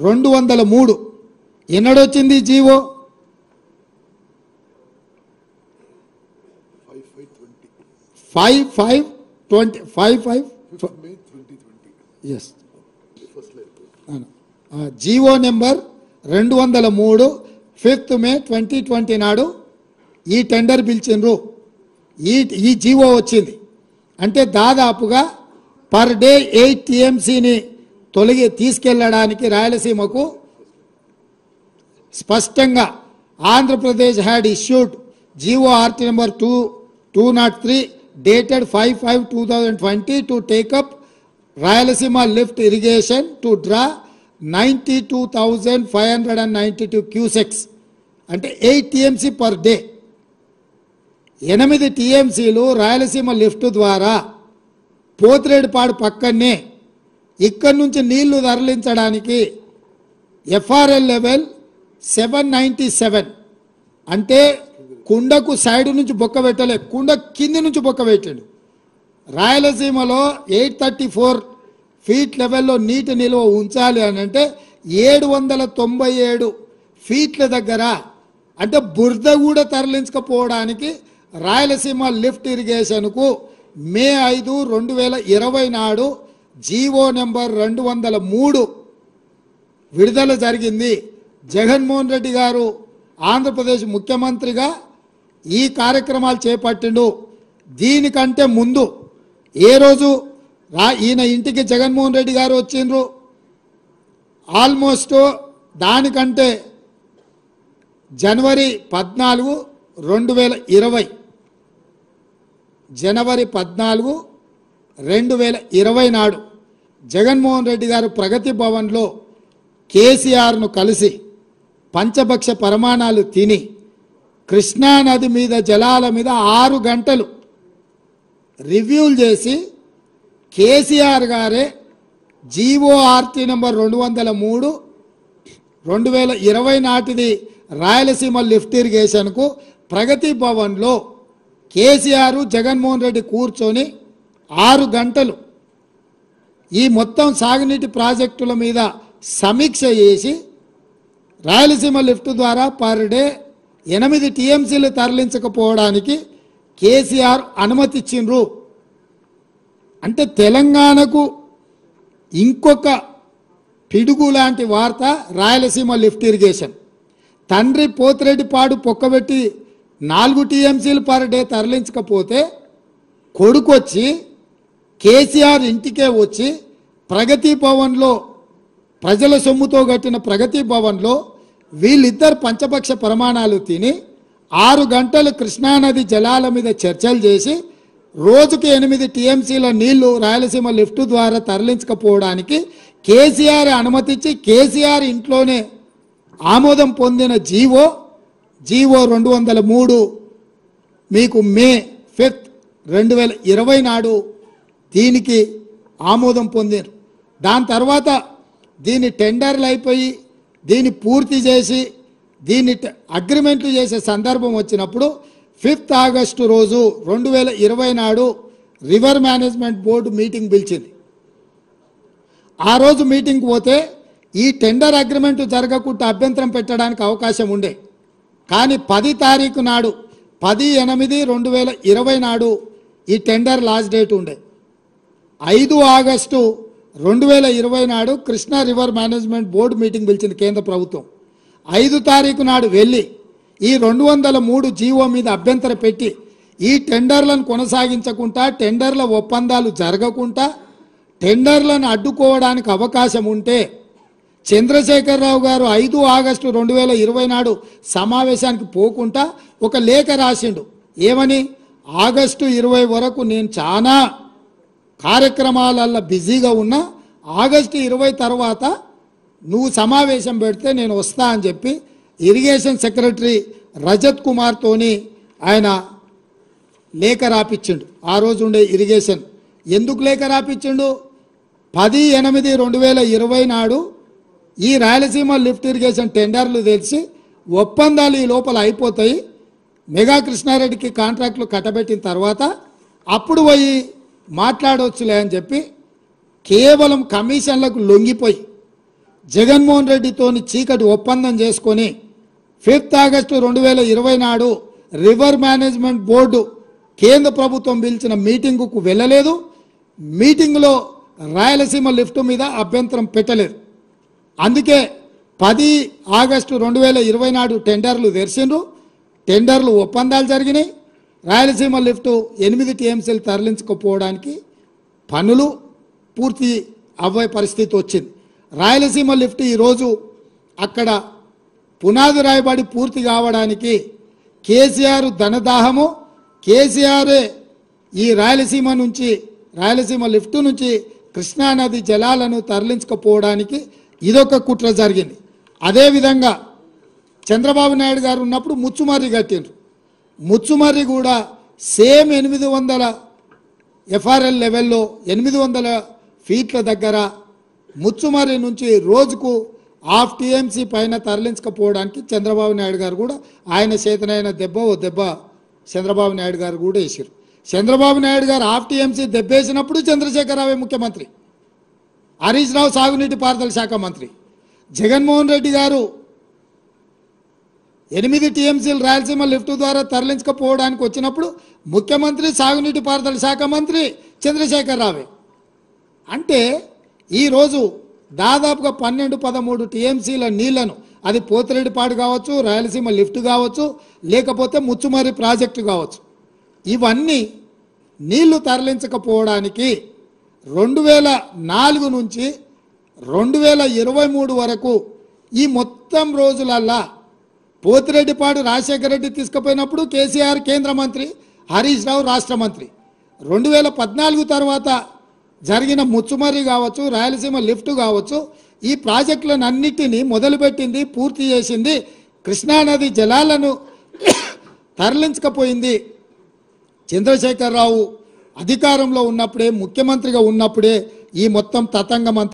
203 ఎన్నడొచ్చింది GO? 5/5/20 yes GO number 203 5th May 2020 నాడు ఈ టెండర్ పిలిచిండ్రు. ఈ జీవో వచ్చింది అంటే దాదాపుగా పర్ డే 8 TMCని తీసుకెళ్లడానికి రాయలసీమకు స్పష్టంగా Andhra Pradesh had issued GO RT number 203 dated 5/5/2020 to take up Rayalaseema lift irrigation to draw 92,592 cusecs అంటే 8 TMC పర్ డే. 8 TMCలు రాయలసీమ లిఫ్ట్ ద్వారా పోతిరెడ్డిపాడు పక్కనే ఇక్కడి నుంచి నీళ్లు తరలించడానికి FRL లెవెల్ 797 అంటే కుండకు సైడ్ నుంచి బొక్క పెట్టలే, కుండ కింది నుంచి బొక్క పెట్టాడు. రాయలసీమలో 834 ఫీట్ లెవెల్లో నీటి నిల్వ ఉంచాలి అని అంటే 797 ఫీట్ల దగ్గర అంటే బురద కూడా తరలించకపోవడానికి రాయలసీమ లిఫ్ట్ ఇరిగేషన్కు మే 5, 2020 నాడు జీవో నెంబర్ 203 విడుదల జరిగింది. జగన్మోహన్ రెడ్డి గారు ఆంధ్రప్రదేశ్ ముఖ్యమంత్రిగా ఈ కార్యక్రమాలు చేపట్టిండు. దీనికంటే ముందు ఏ రోజు ఈయన ఇంటికి జగన్మోహన్ రెడ్డి గారు వచ్చిండ్రు, ఆల్మోస్ట్ దానికంటే జనవరి 14, 2020 నాడు జగన్మోహన్ రెడ్డి గారు ప్రగతి భవన్లో కేసీఆర్ను కలిసి పంచభక్ష పరమాణాలు తిని కృష్ణానది మీద జలాల మీద 6 గంటలు రివ్యూలు చేసి కేసీఆర్ గారే జీఓఆర్టీ నెంబర్ 203 2020 నాటిది రాయలసీమ లిఫ్ట్ ఇరిగేషన్కు ప్రగతి భవన్లో కేసీఆర్ జగన్మోహన్ రెడ్డి కూర్చొని 6 గంటలు ఈ మొత్తం సాగునీటి ప్రాజెక్టుల మీద సమీక్ష చేసి రాయలసీమ లిఫ్ట్ ద్వారా పర్ డే 8 TMCలు తరలించకపోవడానికి కేసీఆర్ అనుమతి ఇచ్చిండ్రు. అంటే తెలంగాణకు ఇంకొక పిడుగు లాంటి వార్త రాయలసీమ లిఫ్ట్ ఇరిగేషన్. తండ్రి పోతిరెడ్డిపాడు పొక్కబెట్టి 4 TMCలు పర్ డే తరలించకపోతే కొడుకొచ్చి కేసీఆర్ ఇంటికే వచ్చి ప్రగతి భవన్లో ప్రజల సొమ్ముతో కట్టిన ప్రగతి భవన్లో వీళ్ళిద్దరు పంచపక్ష ప్రమాణాలు తిని 6 గంటలు కృష్ణానది జలాల మీద చర్చలు చేసి రోజుకి 8 TMCల నీళ్లు రాయలసీమ లిఫ్ట్ ద్వారా తరలించకపోవడానికి కేసీఆర్ అనుమతించి కేసీఆర్ ఇంట్లోనే ఆమోదం పొందిన జీవో 203 మీకు మే 5, 2020 నాడు దీనికి ఆమోదం పొందారు. దాని తర్వాత దీని టెండర్లు అయిపోయి దీన్ని పూర్తి చేసి దీన్ని అగ్రిమెంట్లు చేసే సందర్భం వచ్చినప్పుడు 5th ఆగస్టు రోజు 2020 నాడు రివర్ మేనేజ్మెంట్ బోర్డు మీటింగ్ పిలిచింది. ఆ రోజు మీటింగ్కి పోతే ఈ టెండర్ అగ్రిమెంట్ జరగకుండా అభ్యంతరం పెట్టడానికి అవకాశం ఉండే. కానీ 10 తారీఖు నాడు 10/8/2020 నాడు ఈ టెండర్ లాస్ట్ డేట్ ఉండే. 5 ఆగస్టు 2020 నాడు Krishna river management board meeting పిలిచింది కేంద్ర ప్రభుత్వం. 5 తారీఖు నాడు వెళ్ళి ఈ 203 జీవో మీద అభ్యంతరం పెట్టి ఈ టెండర్లను కొనసాగించకుండా టెండర్ల ఒప్పందాలు జరగకుండా టెండర్లను అడ్డుకోవడానికి అవకాశం ఉంటే చంద్రశేఖరరావు గారు 5 ఆగస్టు 2020 నాడు సమావేశానికి పోకుండా ఒక లేఖ రాసిండు. ఏమని? ఆగస్టు 20 వరకు నేను చాలా కార్యక్రమాలలో బిజీగా ఉన్నా, ఆగస్టు 20 తర్వాత నువ్వు సమావేశం పెడితే నేను వస్తా అని చెప్పి ఇరిగేషన్ సెక్రటరీ రజత్ కుమార్తోని ఆయన లేఖ రాపిచ్చిండు. ఆ రోజు ఉండే ఇరిగేషన్ ఎందుకు లేఖ రాపిచ్చిండు? 10/8/2020 నాడు ఈ రాయలసీమ లిఫ్ట్ ఇరిగేషన్ టెండర్లు తెలిసి ఒప్పందాలు ఈ లోపల అయిపోతాయి, మెగా కృష్ణారెడ్డికి కాంట్రాక్టులు కట్టబెట్టిన తర్వాత అప్పుడు పోయి మాట్లాడవచ్చులే అని చెప్పి కేవలం కమిషన్లకు లొంగిపోయి జగన్మోహన్ రెడ్డితోని చీకటి ఒప్పందం చేసుకొని 5 ఆగస్టు 2020 నాడు రివర్ మేనేజ్మెంట్ బోర్డు కేంద్ర ప్రభుత్వం పిలిచిన మీటింగుకు వెళ్ళలేదు. మీటింగ్లో రాయలసీమ లిఫ్ట్ మీద అభ్యంతరం పెట్టలేదు. అందుకే 10 ఆగస్టు 2020 నాడు టెండర్లు తెరిచిండ్రు. టెండర్లు ఒప్పందాలు జరిగినాయి. రాయలసీమ లిఫ్ట్ 8 టీఎంసీలు తరలించకపోవడానికి పనులు పూర్తి అవ్వే పరిస్థితి వచ్చింది. రాయలసీమ లిఫ్ట్ ఈరోజు అక్కడ పునాది రాయబడి పూర్తి కావడానికి కేసీఆర్ ధనదాహము, కేసీఆర్ ఈ రాయలసీమ లిఫ్ట్ నుంచి కృష్ణానది జలాలను తరలించకపోవడానికి ఇదొక కుట్ర జరిగింది. అదేవిధంగా చంద్రబాబు నాయుడు గారు ఉన్నప్పుడు ముచ్చుమర్రి కట్టిండ్రు. ముచ్చుమర్రి కూడా సేమ్ 800 ఎఫ్ఆర్ఎల్ లెవెల్లో 800 ఫీట్ల దగ్గర ముచ్చుమర్రి నుంచి రోజుకు 1/2 టీఎంసీ పైన తరలించకపోవడానికి చంద్రబాబు నాయుడు గారు కూడా ఆయన చేతనైన దెబ్బ చంద్రబాబు నాయుడు గారు కూడా వేసారు. చంద్రబాబు నాయుడు గారు 1/2 టీఎంసీ దెబ్బేసినప్పుడు చంద్రశేఖరరావు ముఖ్యమంత్రి, హరీష్ రావు సాగునీటి పారుదల శాఖ మంత్రి, జగన్మోహన్ రెడ్డి గారు 8 టీఎంసీలు రాయలసీమ లిఫ్ట్ ద్వారా తరలించకపోవడానికి వచ్చినప్పుడు ముఖ్యమంత్రి, సాగునీటి పారుదల శాఖ మంత్రి చంద్రశేఖరరావే. అంటే ఈరోజు దాదాపుగా 12-13 టీఎంసీల నీళ్లను, అది పోతిరెడ్డిపాడు కావచ్చు, రాయలసీమ లిఫ్ట్ కావచ్చు, లేకపోతే ముచ్చుమర్రి ప్రాజెక్టు కావచ్చు, ఇవన్నీ నీళ్లు తరలించకపోవడానికి 2004 నుంచి 2023 వరకు ఈ మొత్తం రోజులల్లా పోతిరెడ్డిపాడు రాజశేఖర రెడ్డి తీసుకుపోయినప్పుడు కేసీఆర్ కేంద్ర మంత్రి, హరీష్ రావు రాష్ట్ర మంత్రి. 2014 తర్వాత జరిగిన ముచ్చుమర్రి కావచ్చు, రాయలసీమ లిఫ్ట్ కావచ్చు, ఈ ప్రాజెక్టులను అన్నిటినీ మొదలుపెట్టింది, పూర్తి చేసింది, కృష్ణానది జలాలను తరలించకపోయింది చంద్రశేఖరరావు అధికారంలో ఉన్నప్పుడే, ముఖ్యమంత్రిగా ఉన్నప్పుడే ఈ మొత్తం తతంగం